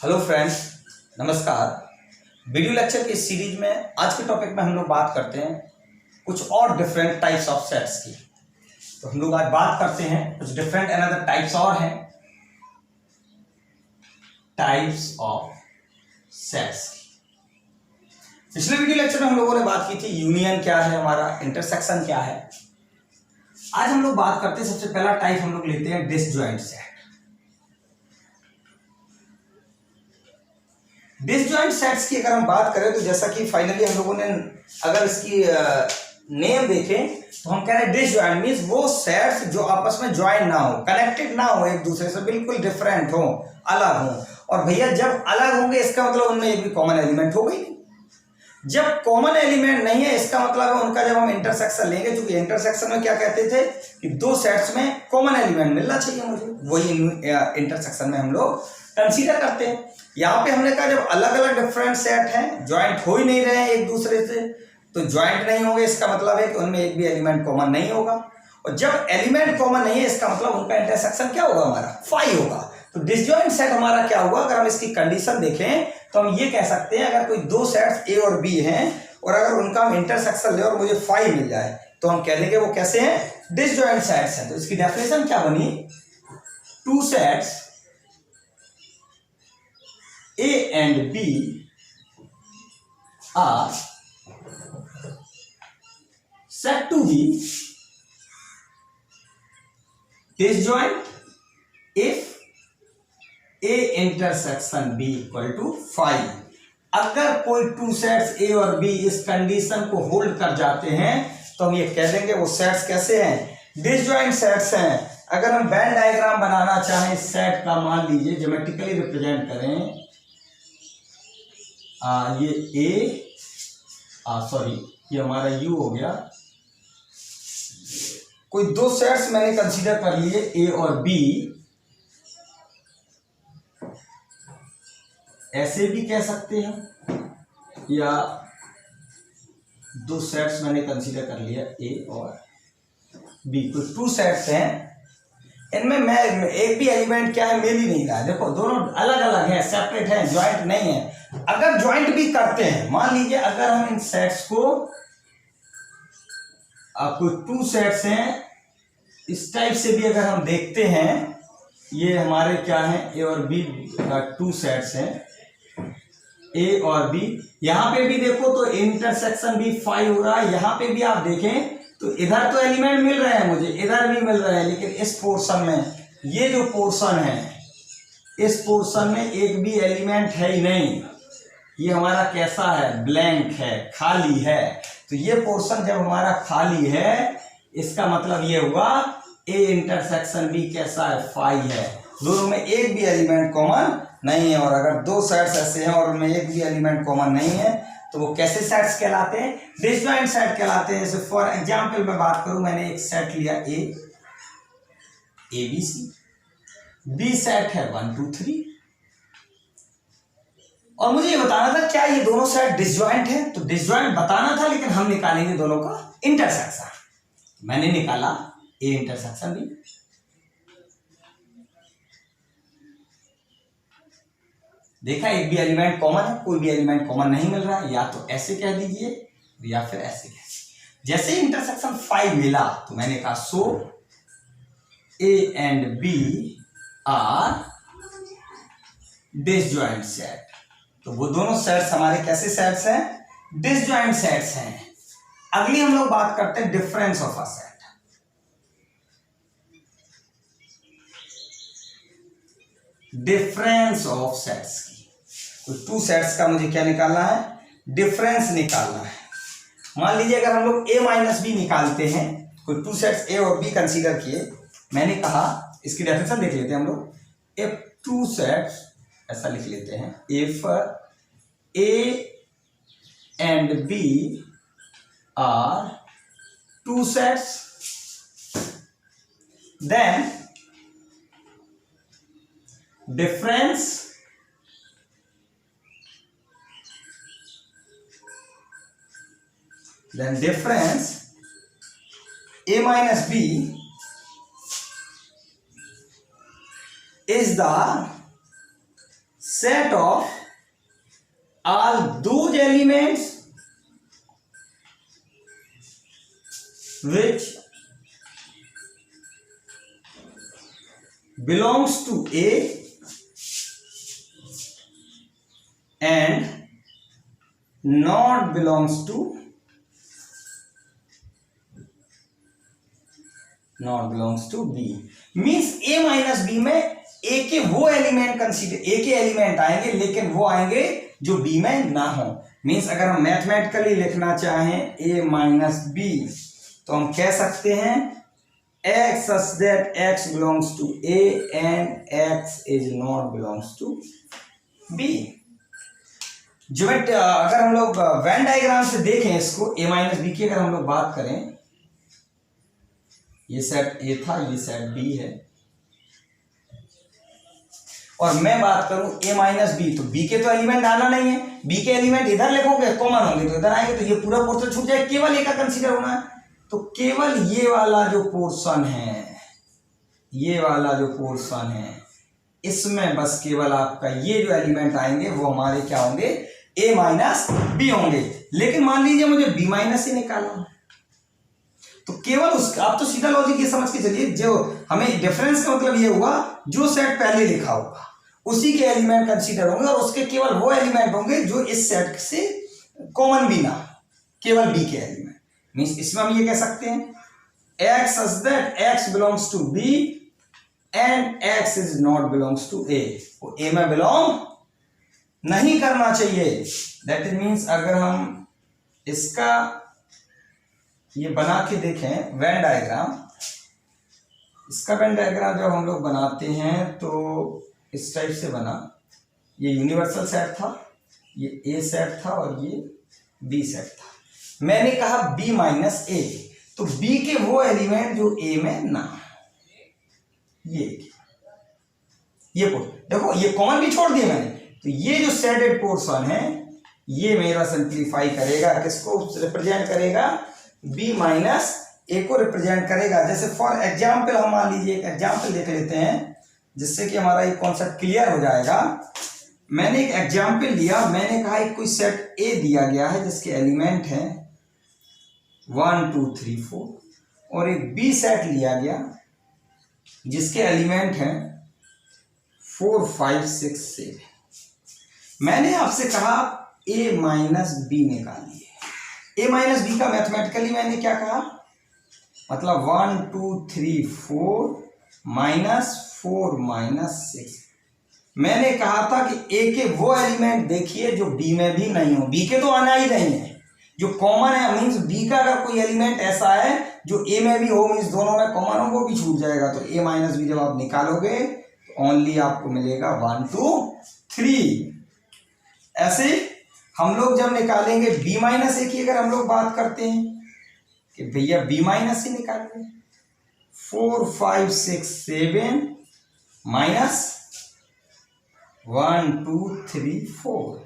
Hello friends, नमस्कार। Video lecture की इस सीरीज में आज के टॉपिक में हम लोग बात करते हैं कुछ और डिफरेंट टाइप्स ऑफ सेट्स की। तो हम लोग आज बात करते हैं कुछ डिफरेंट अनदर टाइप्स और हैं टाइप्स ऑफ सेट्स की। पिछले वीडियो लेक्चर में हम लोगों ने बात की थी यूनियन क्या है, हमारा इंटरसेक्शन क्या है। आज हम लोग बात करते हैं, सबसे पहला टाइप हम लोग लेते हैं डिसजॉइंट सेट। डिसजॉइंट सेट्स की अगर हम बात करें तो जैसा कि फाइनली हम लोगों ने अगर इसकी नेम देखें तो हम कह रहे हैं डिसजॉइंट मींस वो सेट्स जो आपस में ज्वाइन ना हो, कनेक्टेड ना हो, एक दूसरे से बिल्कुल डिफरेंट हो, अलग हो। और भैया जब अलग होंगे इसका मतलब उनमें एक भी कॉमन एलिमेंट होगा ही नहीं। जब कॉमन एलिमेंट नहीं है इसका मतलब है उनका जब हम इंटरसेक्शन लेंगे, क्योंकि इंटरसेक्शन में क्या कहते थे कि दो सेट्स में कॉमन एलिमेंट मिलना चाहिए मुझे, वही इंटरसेक्शन में हम लोग कंसीडर करते हैं। यहाँ पे हमने कहा जब अलग अलग डिफरेंट सेट हैं, ज्वाइंट हो ही नहीं रहे हैं एक दूसरे से, तो ज्वाइंट नहीं होंगे इसका मतलब है कि उनमें एक भी एलिमेंट कॉमन नहीं होगा। और जब एलिमेंट कॉमन नहीं है इसका मतलब उनका इंटरसेक्शन क्या होगा, हमारा फाई होगा। तो डिसजॉइंट सेट हमारा क्या होगा, अगर हम इसकी कंडीशन देखें तो हम ये कह सकते हैं अगर कोई दो सेट्स ए और बी हैं और अगर उनका हम इंटरसेक्शन ले और मुझे फाई मिल जाए तो हम कह देंगे वो कैसे हैं, डिसजॉइंट सेट्स हैं। तो इसकी डेफिनेशन क्या बनी, two sets A and B are said to be disjoint if A intersection B equal to phi। अगर कोई टू सेट्स A और B इस कंडीशन को होल्ड कर जाते हैं तो हम ये कह देंगे वो सेट्स कैसे हैं, डिसजॉइंट सेट्स हैं। अगर हम वेन डायग्राम बनाना चाहें इस सेट का, मान लीजिए ज्योमेट्रिकली रिप्रेजेंट करें, ये ए सॉरी ये हमारा यू हो गया। कोई दो सेट्स मैंने कंसीडर कर लिए ए और बी, ऐसे भी कह सकते हैं, या दो सेट्स मैंने कंसीडर कर लिया ए और बी, कोई टू सेट्स हैं, इनमें मैं एक भी एलिमेंट क्या है मिल ही नहीं रहा है। देखो दोनों अलग अलग हैं, सेपरेट हैं, ज्वाइंट नहीं है। अगर ज्वाइंट भी करते हैं, मान लीजिए अगर हम इन सेट्स को कोई टू सेट्स हैं इस टाइप से भी अगर हम देखते हैं, ये हमारे क्या हैं ए और बी टू सेट्स हैं ए और बी। यहां पे भी देखो तो इंटरसेक्शन भी फाई हो रहा है, यहां पे भी आप देखें तो इधर तो एलिमेंट मिल रहे हैं मुझे, इधर भी मिल रहे हैं, लेकिन इस पोर्शन में, ये जो पोर्शन है इस पोर्शन में एक भी एलिमेंट है ही नहीं। ये हमारा कैसा है, ब्लैंक है, खाली है। तो ये पोर्शन जब हमारा खाली है इसका मतलब ये हुआ ए इंटरसेक्शन बी कैसा है, फाई है। दोनों में एक भी एलिमेंट कॉमन नहीं है। और अगर दो सेट्स ऐसे हैं और उनमें एक भी एलिमेंट कॉमन नहीं है तो वो कैसे सेट्स कहलाते हैं, डिसजॉइंट सेट कहलाते हैं। जैसे फॉर एग्जांपल मैं बात करूं, मैंने एक सेट लिया A B C, B set है 1 2 3, और मुझे ये बताना था क्या ये दोनों सेट डिसजॉइंट है। तो डिसजॉइंट बताना था, लेकिन हम निकालेंगे दोनों का इंटरसेक्शन। मैंने निकाला ए इंटरसेक्शन बी, देखा एक भी एलिमेंट कॉमन है, कोई भी एलिमेंट कॉमन नहीं मिल रहा है। या तो ऐसे कह दीजिए या फिर ऐसे कह दीजिए। जैसे ही इंटरसेक्शन 5 मिला तो मैंने कहा so A and B are disjoint set. तो वो दोनों सेट्स हमारे कैसे सेट्स हैं, डिसजॉइंट सेट्स हैं। अगली हम लोग बात करते हैं difference of a set. Difference of sets की, तो टू सेट्स का मुझे क्या निकालना है, डिफरेंस निकालना है। मान लीजिए अगर हम लोग ए माइनस बी निकालते हैं, कोई टू सेट्स ए और बी कंसीडर किए, मैंने कहा इसकी डेफिनेशन देख लेते हैं हम लोग। इफ टू सेट्स, ऐसा लिख लेते हैं, if A and B are two sets then difference a minus b is the set of all those elements which belongs to A and not belongs to B means A minus B में A के वो element consider, ए के element आएंगे लेकिन वो आएंगे जो B में ना हो। मीन्स अगर हम मैथमेटिकली लिखना चाहें A माइनस बी तो हम कह सकते हैं x such that x belongs to A and x is not belongs to B। जो अगर हम लोग वेन डायग्राम से देखें इसको A माइनस बी की अगर हम लोग बात करें, ये सेट A था, ये सेट B है, और मैं बात करूं A माइनस बी तो B के तो एलिमेंट आना नहीं है, B के एलिमेंट इधर लिखोगे कॉमन होंगे तो इधर आएंगे, तो ये पूरा पोर्शन छूट जाए, केवल A का कंसीडर होना है। तो केवल ये वाला जो पोर्शन है, ये वाला जो पोर्शन है, इसमें बस केवल आपका ये जो एलिमेंट आएंगे वो हमारे क्या होंगे, A माइनस बी होंगे। लेकिन मान लीजिए मुझे B माइनस ही निकालना, तो केवल उसका, आप तो सीधा लॉजिक ये समझ के चलिए, जो हमें डिफरेंस का मतलब ये हुआ जो सेट पहले लिखा होगा उसी के एलिमेंट कंसीडर होंगे और उसके केवल वो एलिमेंट होंगे जो इस सेट से कॉमन भी ना, केवल B के एलिमेंट। मीन्स इसमें हम ये कह सकते हैं x such that x belongs to B and x is not belongs to A, वो A में बिलोंग नहीं करना चाहिए। दैट इज मीन्स अगर हम इसका ये बना के देखें वेन डायग्राम, इसका वेन डायग्राम जब हम लोग बनाते हैं तो इस टाइप से बना, ये यूनिवर्सल सेट था, ये A सेट था और ये B सेट था। मैंने कहा B माइनस A, तो B के वो एलिमेंट जो A में ना, ये देखो ये कॉमन भी छोड़ दिया मैंने, तो ये जो सेटेड पोर्शन है ये मेरा सिंप्लीफाई करेगा, किसको रिप्रेजेंट करेगा, B माइनस A को रिप्रेजेंट करेगा। जैसे फॉर एग्जाम्पल हम मान लीजिए एक एग्जाम्पल देख लेते हैं जिससे कि हमारा ये कॉन्सेप्ट क्लियर हो जाएगा। मैंने एक एग्जाम्पल लिया, मैंने कहा एक कोई सेट A दिया गया है जिसके एलिमेंट हैं 1 2 3 4 और एक B सेट लिया गया जिसके एलिमेंट हैं 4 5 6 7। मैंने आपसे कहा A माइनस बी निकालिए। A माइनस बी का मैथमेटिकली मैंने क्या कहा, मतलब 1 2 3 4 माइनस 4 माइनस 6। मैंने कहा था कि A के वो एलिमेंट देखिए जो B में भी नहीं हो, B के तो आना ही नहीं है, जो कॉमन है। मीन्स B का अगर कोई एलिमेंट ऐसा है जो A में भी हो, मीन्स दोनों में कॉमन हो, वो भी छूट जाएगा। तो A माइनस बी जब आप निकालोगे तो ओनली आपको मिलेगा 1 2 3। ऐसे हम लोग जब निकालेंगे B माइनस A की अगर हम लोग बात करते हैं कि भैया B माइनस ही निकालेंगे 4 5 6 7 माइनस 1 2 3 4,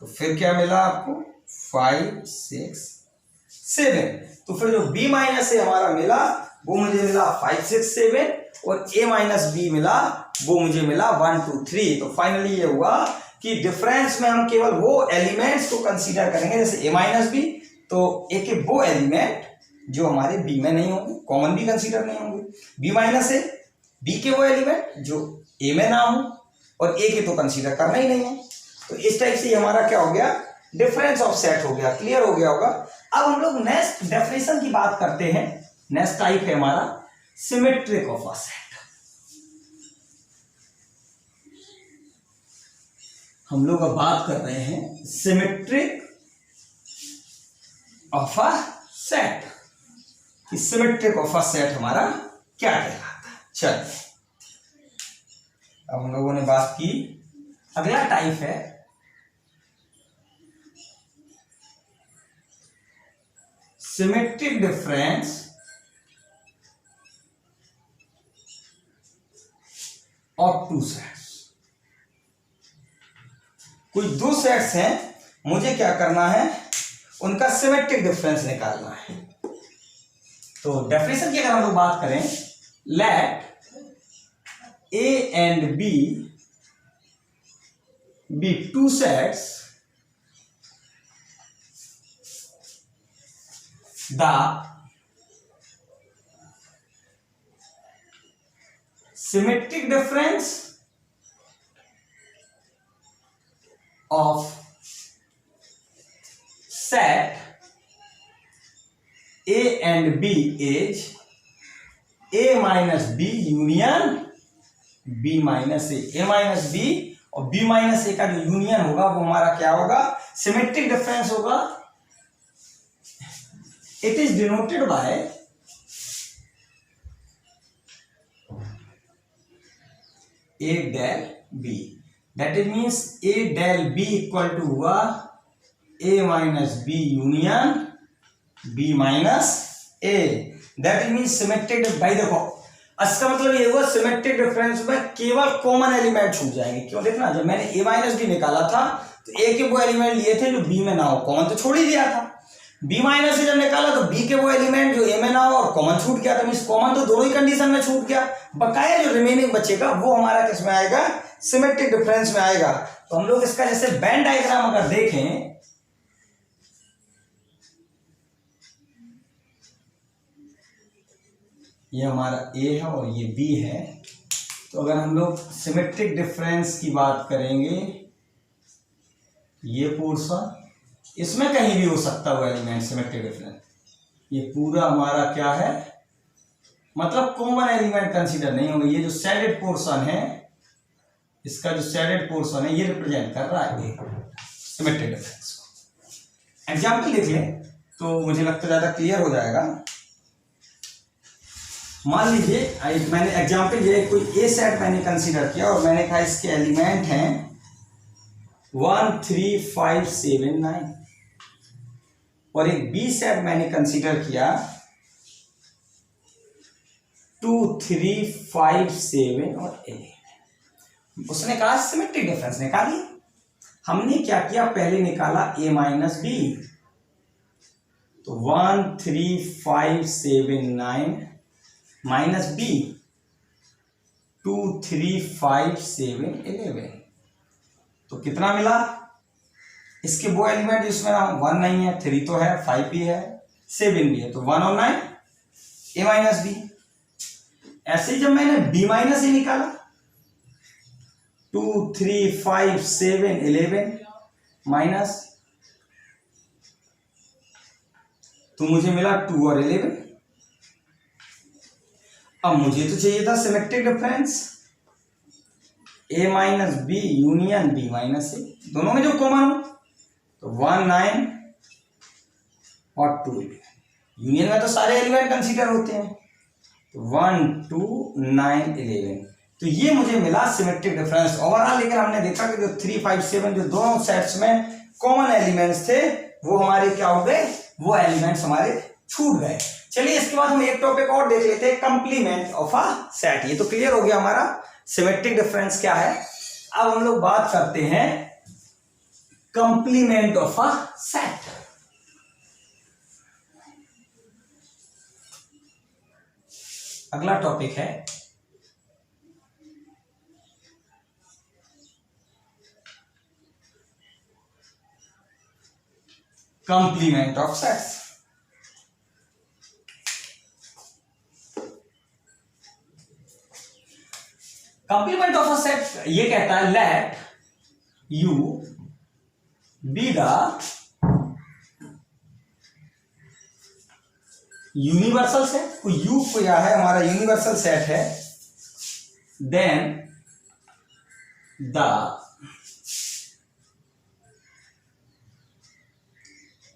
तो फिर क्या मिला आपको 5 6 7। तो फिर जो B माइनस A हमारा मिला वो मुझे मिला 5 6 7 और A माइनस B मिला वो मुझे मिला 1 2 3। तो फाइनली ये हुआ कि डिफरेंस में हम केवल वो एलिमेंट्स को कंसीडर करेंगे, जैसे A माइनस बी तो A के वो एलिमेंट जो हमारे B में नहीं होंगे, कॉमन भी कंसीडर नहीं होंगे। B माइनस A, B के वो एलिमेंट जो A में ना हो और A के तो कंसीडर करना ही नहीं है। तो इस टाइप से हमारा क्या हो गया, डिफरेंस ऑफ सेट हो गया, क्लियर हो गया होगा। अब हम लोग नेक्स्ट डेफिनेशन की बात करते हैं। नेक्स्ट टाइप है हमारा सिमेट्रिक ऑफ अ सेट। हम लोग अब बात कर रहे हैं सिमेट्रिक ऑफ अ सेट कि सिमेट्रिक ऑफ अ सेट हमारा क्या कहलाता है। चलिए अब हम लोगों ने बात की, अगला टाइप है symmetric difference of two sets. कोई दो सेट्स हैं, मुझे क्या करना है, उनका सिमेट्रिक डिफरेंस निकालना है। तो डेफिनेशन की अगर हम लोग बात करें, let A and B be two sets the symmetric difference of set A and B is A minus B union B minus A। A minus B और B minus A का जो यूनियन होगा वो हमारा क्या होगा, सिमेट्रिक डिफरेंस होगा। It is denoted by A del B, that it means A del B equal to हुआ A minus B union B minus A, that it means symmetric। भाई देखो इसका मतलब ये हुआ सिमेट्रिक डिफरेंस में केवल कॉमन एलिमेंट छूट जाएंगे। क्यों, देखना जब मैंने A माइनस B निकाला था तो A के वो एलिमेंट लिए थे जो B में ना हो, कॉमन तो छोड़ ही दिया था। B माइनस से जब निकाला तो B के वो एलिमेंट जो A में ना हो और कॉमन छूट गया, तो मींस कॉमन तो दोनों ही कंडीशन में छूट गया। बकाया जो रिमेनिंग बचेगा वो हमारा किस में आएगा, सिमेट्रिक डिफरेंस में आएगा। तो हम लोग इसका जैसे वेन डायग्राम अगर देखें, ये हमारा A है और ये B है, तो अगर हम लोग सिमेट्रिक डिफरेंस की बात करेंगे, ये पोर्शन इसमें कहीं भी हो सकता है एलिमेंट सिमेट्रिक डिफरेंस, ये पूरा हमारा क्या है, मतलब कॉमन एलिमेंट कंसीडर नहीं होंगे। ये जो शेडेड पोर्शन है, इसका जो शेडेड पोर्शन है ये रिप्रेजेंट कर रहा है सिमेट्रिक डिफरेंस को। एग्जाम्पल देख लें तो मुझे लगता है ज्यादा क्लियर हो जाएगा। मान लीजिए मैंने एग्जाम्पल ये कोई ए सेट मैंने कंसीडर किया और मैंने कहा इसके एलिमेंट हैं 1 3 5 7 9, और एक बी सेट मैंने कंसीडर किया 2 3 5 7 और 8। उसने कहा सिमेट्रिक डिफरेंस निकालिए। हमने क्या किया, पहले निकाला a माइनस बी, तो 1 3 5 7 9 माइनस बी 2 3 5 7 11, तो कितना मिला। इसके वो एलिमेंट जिसमें 1 नहीं है, 3 तो है, 5 भी है, 7 भी है, तो 1 और 9 a माइनस बी। ऐसे ही जब मैंने b माइनस ए निकाला 2 3 5 7 11 माइनस, तो मुझे मिला 2 और 11। अब मुझे तो चाहिए था symmetric difference a minus B union b minus A, दोनों में जो कॉमन हो, तो 1 9 और 2 11। यूनियन में तो सारे एलिमेंट कंसीडर होते हैं, तो 1 2 9 11, तो ये मुझे मिला सिमेट्रिक डिफरेंस ओवरऑल। लेकिन हमने देखा कि जो 3 5 7 जो दोनों सेट्स में कॉमन एलिमेंट्स थे वो हमारे क्या हो गए, वो एलिमेंट्स हमारे छूट गए। चलिए इसके बाद हम एक टॉपिक और देख लेते हैं, कंप्लीमेंट ऑफ अ सेट। ये तो क्लियर हो गया हमारा सिमेट्रिक डिफरेंस क्या है। अब हम लोग बात करते हैं कंप्लीमेंट ऑफ अ सेट। अगला टॉपिक है complement of sets. Complement of a set ये कहता है let U be the universal set, कोई यू क्या है हमारा यूनिवर्सल सेट है, then the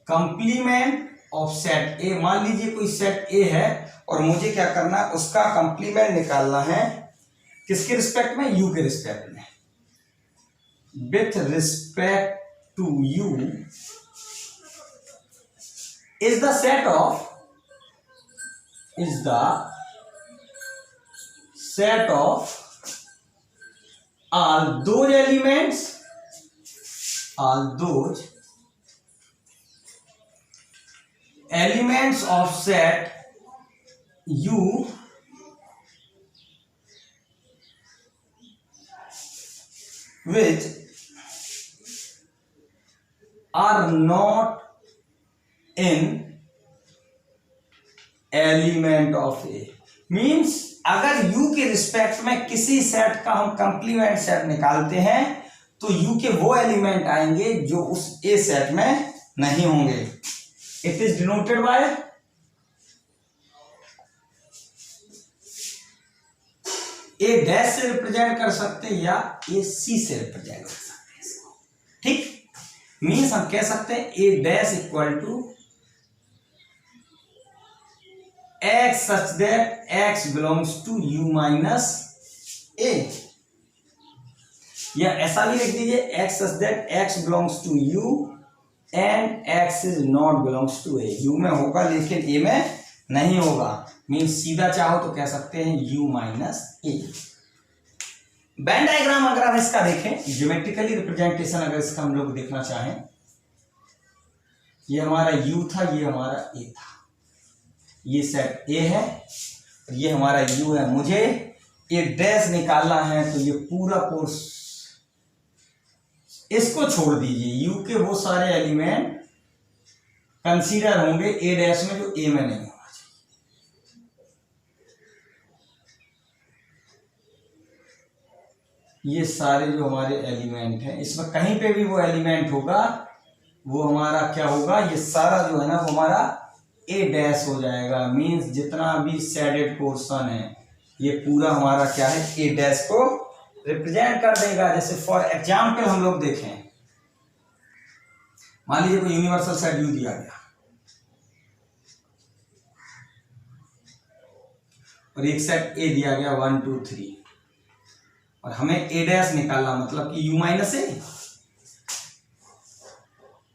complement of set A. मान लीजिए कोई सेट ए है और मुझे क्या करना है, उसका कंप्लीमेंट निकालना है, किसके रिस्पेक्ट में, यू के रिस्पेक्ट में। With respect to U is the set of all those elements of set U which are not in element of A. Means अगर यू के रिस्पेक्ट में किसी सेट का हम कंप्लीमेंट सेट निकालते हैं तो यू के वो एलिमेंट आएंगे जो उस ए सेट में नहीं होंगे। It is denoted by A dash से रिप्रेजेंट कर सकते हैं या ए सी से रिप्रेजेंट कर सकते हैं इसको। ठीक, मीन्स हम कह सकते हैं A dash equal to x such that x belongs to U minus A, या ऐसा भी लिख दीजिए x such that x belongs to U and x is not belongs to A. U में होगा लेकिन ए में नहीं होगा। मीन्स सीधा चाहो तो कह सकते हैं u माइनस ए। वेन डायग्राम अगर हम इसका देखें, ज्योमेट्रिकली रिप्रेजेंटेशन अगर इसका हम लोग देखना चाहें, ये हमारा u था, ये हमारा a था, ये सेट a है, ये हमारा u है। मुझे ए डैश निकालना है तो ये पूरा कोर्स इसको छोड़ दीजिए, u के वो सारे एलिमेंट कंसीडर होंगे ए डैश में जो a में नहीं होगा। ये सारे जो हमारे एलिमेंट हैं इसमें कहीं पे भी वो एलिमेंट होगा वो हमारा क्या होगा, ये सारा जो है ना वो हमारा ए डैश हो जाएगा। मींस जितना भी शेडेड पोर्शन है ये पूरा हमारा क्या है, ए डैश को रिप्रेजेंट कर देगा। जैसे फॉर एग्जाम्पल हम लोग देखें, मान लीजिए कोई यूनिवर्सल सेट यू दिया गया और एक सेट ए दिया गया 1 2 3 और हमें ए डैश निकालना, मतलब कि u माइनस ए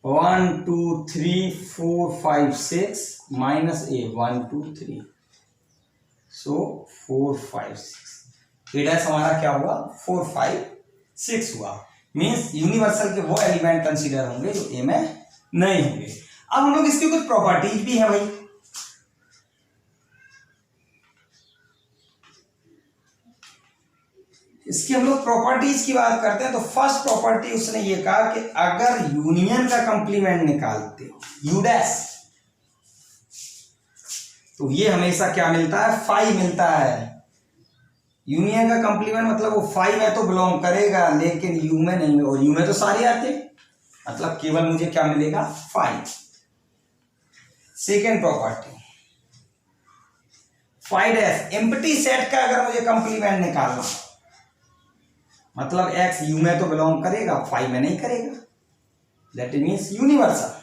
1 2 3 4 5 6 माइनस ए 1 2 3, सो 4 5 6। ए डैश हमारा क्या हुआ, 4 5 6 हुआ। मीन्स यूनिवर्सल के वो एलिमेंट कंसीडर होंगे जो ए में नहीं होंगे। अब हम लोग इसकी कुछ प्रॉपर्टीज भी है भाई। इसकी हम लोग प्रॉपर्टीज की बात करते हैं तो फर्स्ट प्रॉपर्टी उसने ये कहा कि अगर यूनियन का कंप्लीमेंट निकालते हो यू डैश, तो ये हमेशा क्या मिलता है, फाई मिलता है। यूनियन का कंप्लीमेंट मतलब वो फाई में तो बिलोंग करेगा लेकिन यू में नहीं, और यू में तो सारे आते, मतलब केवल मुझे क्या मिलेगा, phi. Second property, phi dash empty set का अगर मुझे कंप्लीमेंट निकालना, मतलब एक्स यू में तो बिलोंग करेगा, फाई में नहीं करेगा, that means universal.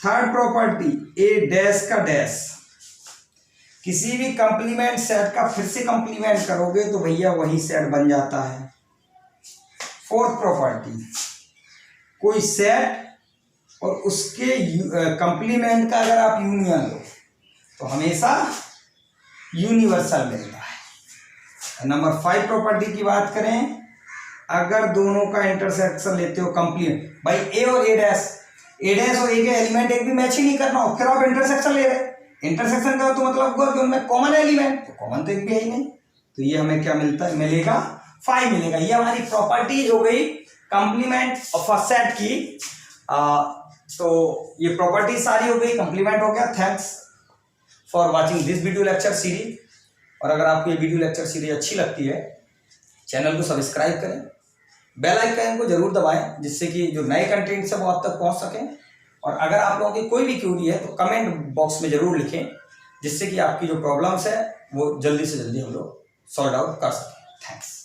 Third property, A dash का डैश, किसी भी कंप्लीमेंट सेट का फिर से कंप्लीमेंट करोगे तो भैया वही सेट बन जाता है। फोर्थ प्रॉपर्टी, कोई सेट और उसके कंप्लीमेंट का अगर आप यूनियन लो तो हमेशा यूनिवर्सल मिलता है। नंबर 5 प्रॉपर्टी की बात करें, अगर दोनों का इंटरसेक्शन लेते हो कंप्लीमेंट, भाई ए और ए डैश और ए के एलिमेंट एक भी मैच ही नहीं करना हो, फिर आप इंटरसेक्शन ले रहे, इंटरसेक्शन का तो मतलब होगा कि उनमें कॉमन एलिमेंट, तो कॉमन तो एक भी है ही नहीं, तो ये हमें क्या मिलता है, मिलेगा 5 मिलेगा। ये हमारी प्रॉपर्टीज हो गई कंप्लीमेंट ऑफ अ सेट की। तो ये प्रॉपर्टी सारी हो गई, कंप्लीमेंट हो गया। Thanks for watching this video lecture series. और अगर आपको ये वीडियो लेक्चर सीरीज अच्छी लगती है, चैनल को सब्सक्राइब करें, बेल आइकन को जरूर दबाएं जिससे कि जो नए कंटेंट्स है वो आप तक पहुंच सकें। और अगर आप लोगों की कोई भी क्वेरी है तो कमेंट बॉक्स में जरूर लिखें जिससे कि आपकी जो प्रॉब्लम्स है वो जल्दी से जल्दी हम लोग सॉल्व आउट कर सकें। थैंक्स।